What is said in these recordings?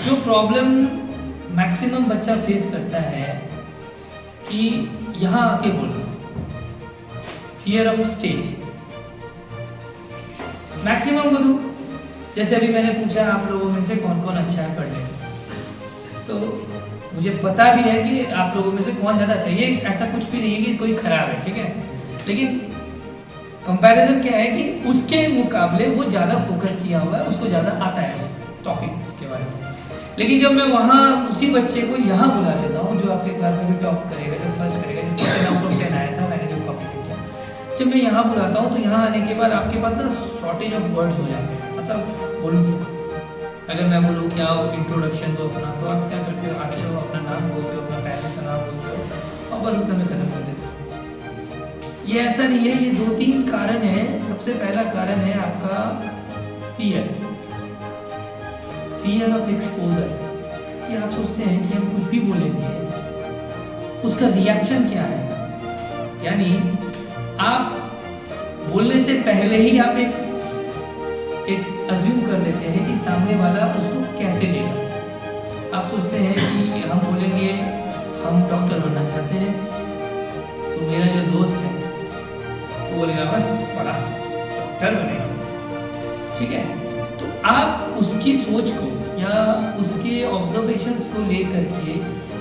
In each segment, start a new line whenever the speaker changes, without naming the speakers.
जो problem maximum बच्चा face करता है कि यहाँ आके बोलना, फियर ऑफ स्टेज। मैक्सिमम को तो जैसे अभी मैंने पूछा आप लोगों में से कौन कौन अच्छा है पढ़ने में, तो मुझे पता भी है कि आप लोगों में से कौन ज़्यादा अच्छा है। ये ऐसा कुछ भी नहीं है कि कोई खराब है, ठीक है, लेकिन कंपैरिजन क्या है कि उसके मुकाबले वो ज़्यादा फोकस किया हुआ है, उसको ज़्यादा आता है उस टॉपिक के बारे में। लेकिन जब मैं वहाँ उसी बच्चे को यहाँ बुला लेता हूँ जो आपके क्लास में भी टॉप करेगा, जो फर्स्ट करेगा, जिसको 10 आउट ऑफ 10 आया था, मैंने जो कॉपी सीखा, जब मैं यहाँ बुलाता हूँ तो यहाँ आने के बाद आपके पास ना शॉर्टेज ऑफ वर्ड्स हो जाते हैं। मतलब बोलूँ अगर मैं बोलूँ क्या इंट्रोडक्शन दो अपना, तो आप क्या करते हो, आते हो अपना नाम बोलते हो, अपना पेरेंट्स का नाम बोलते हो और बस उतना में खत्म कर देते हो। ये ऐसा नहीं है, ये 2-3 कारण है। सबसे पहला कारण है आपका फियर ऑफ एक्सपोजर, कि आप सोचते हैं कि हम कुछ भी बोलेंगे उसका रिएक्शन क्या है। यानी आप बोलने से पहले ही आप एक अज्यूम कर लेते हैं कि सामने वाला उसको कैसे लेगा। आप सोचते हैं कि हम बोलेंगे हम डॉक्टर बनना चाहते हैं, तो मेरा जो दोस्त है तो बोलेगा बस बड़ा डॉक्टर बनेगा, ठीक है। तो आप उसकी सोच को या उसके ऑब्जर्वेशंस को लेकर के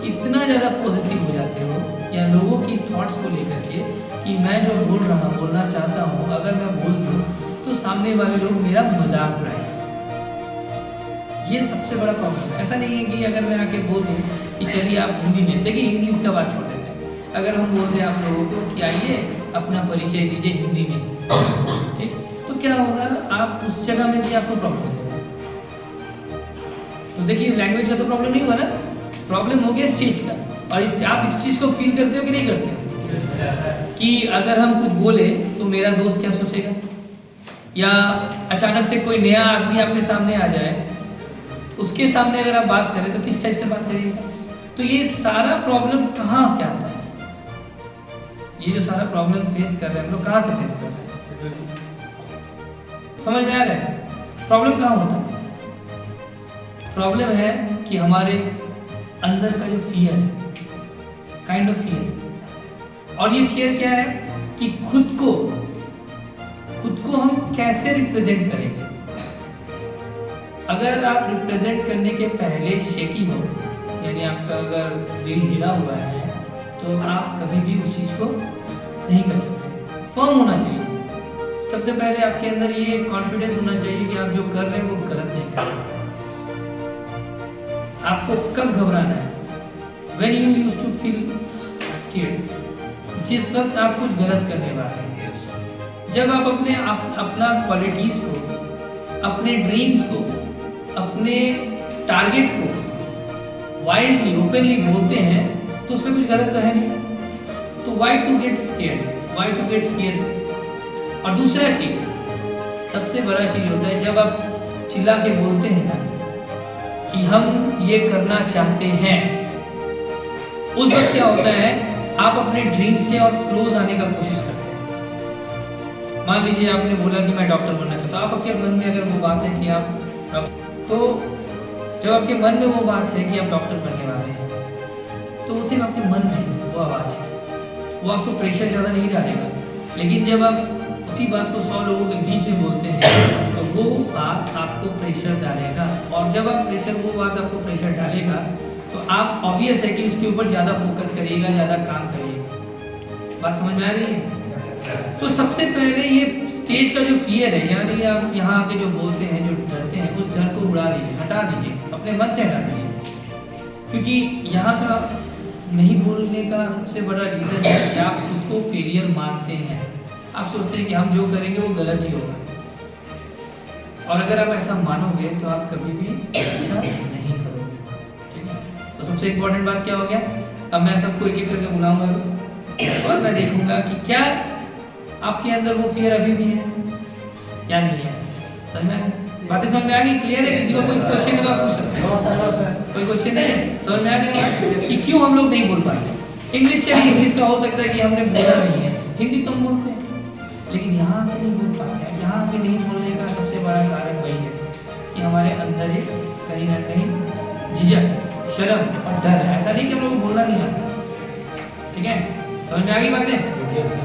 इतना ज़्यादा पॉजिटिव हो जाते हो, या लोगों की थॉट्स को लेकर के कि मैं जो बोलना चाहता हूँ अगर मैं बोल दूँ तो सामने वाले लोग मेरा मजाक उड़ाएंगे। ये सबसे बड़ा प्रॉब्लम है। ऐसा नहीं है कि अगर मैं आके बोल दूँ कि चलिए आप हिंदी में, देखिए इंग्लिश का बात छोड़ देते हैं, अगर हम बोल दें आप लोगों को कि आइए अपना परिचय दीजिए हिंदी में, ठीक, तो क्या होगा, आप उस जगह में भी आपको प्रॉब्लम होगा। तो देखिए लैंग्वेज का तो प्रॉब्लम नहीं हुआ ना, प्रॉब्लम हो गया स्टेज का। और आप इस चीज़ को फील करते हो कि नहीं करते हो कि अगर हम कुछ बोले तो मेरा दोस्त क्या सोचेगा, या अचानक से कोई नया आदमी आपके सामने आ जाए, उसके सामने अगर आप बात करें तो किस टाइप से बात करिएगा। तो ये सारा प्रॉब्लम कहाँ से आता है, ये जो सारा प्रॉब्लम फेस कर रहे हैं हम लोग, कहाँ से फेस कर रहे हैं, समझ में आ रहा है प्रॉब्लम कहाँ होता है। प्रॉब्लम है कि हमारे अंदर का जो फियर है, काइंड ऑफ फियर, और ये फियर क्या है कि खुद को हम कैसे रिप्रेजेंट करेंगे। अगर आप रिप्रेजेंट करने के पहले शेकी हो, यानी आपका अगर दिल हिला हुआ है, तो आप कभी भी उस चीज़ को नहीं कर सकते। फर्म होना चाहिए। सबसे पहले आपके अंदर ये कॉन्फिडेंस होना चाहिए कि आप जो कर रहे हैं वो गलत नहीं कर रहे। आपको कब घबराना है, when you used to feel scared, जिस वक्त आप कुछ गलत करने वाले हैं। जब आप अपना क्वालिटीज को, अपने ड्रीम्स को, अपने टारगेट को वाइल्डली ओपनली बोलते हैं तो उसमें कुछ गलत तो है नहीं। तो why to get scared, why to get fear। और दूसरा चीज, सबसे बड़ा चीज होता है जब आप चिल्ला के बोलते हैं ना कि हम ये करना चाहते हैं, उस वक्त क्या होता है, आप अपने ड्रीम्स के और क्लोज आने का कोशिश करते हैं। मान लीजिए आपने बोला कि मैं डॉक्टर बनना चाहता हूँ, आपके मन में अगर वो बात है कि आप तो जब आपके मन में वो बात है कि आप डॉक्टर बनने वाले हैं, तो वो सिर्फ आपके मन में वो आवाज़ है, वो आपको प्रेशर ज़्यादा नहीं डालेगा। लेकिन जब आप उसी बात को 100 लोगों के बीच में बोलते हैं तो वो बात आपको प्रेशर डालेगा, और जब आप वो बात आपको प्रेशर डालेगा तो आप ऑब्वियस है कि उसके ऊपर ज़्यादा फोकस करिएगा, ज़्यादा काम करिएगा। बात समझ में आ रही है। तो सबसे पहले ये स्टेज का जो फियर है, यानी आप यहाँ आके जो बोलते हैं, जो डरते हैं, उस डर को उड़ा दीजिए, हटा दीजिए, अपने मन से हटा दीजिए। क्योंकि यहाँ का नहीं बोलने का सबसे बड़ा रीज़न है कि आप खुद को फेलियर मानते हैं। आप सोचते हैं कि हम जो करेंगे वो गलत ही होगा, और अगर आप ऐसा मानोगे तो आप कभी भी ऐसा नहीं करोगे, ठीक है। तो सबसे इम्पोर्टेंट बात क्या हो गया, अब मैं सबको एक एक करके बुलाऊंगा और मैं देखूंगा कि क्या आपके अंदर वो फियर अभी भी है या नहीं है। समझ में बातें समझ में आ गई, क्लियर है। किसी को कोई क्वेश्चन है तो आप पूछ सकते हैं। कोई क्वेश्चन नहीं है, समझ में आ गया कि क्यों हम लोग नहीं बोल पाते। इंग्लिश चलिए, इंग्लिश का हो सकता है कि हमने बोला नहीं है, हिंदी तो हम बोलते हैं, लेकिन यहाँ आके नहीं बोल पाते हैं। यहाँ आके नहीं बोलने का सबसे बड़ा कारण वही है कि हमारे अंदर एक कहीं ना कहीं झिझक, शर्म और डर है। ऐसा नहीं कि हम लोग को बोलना नहीं आता, ठीक है? समझ में आ गई बातें?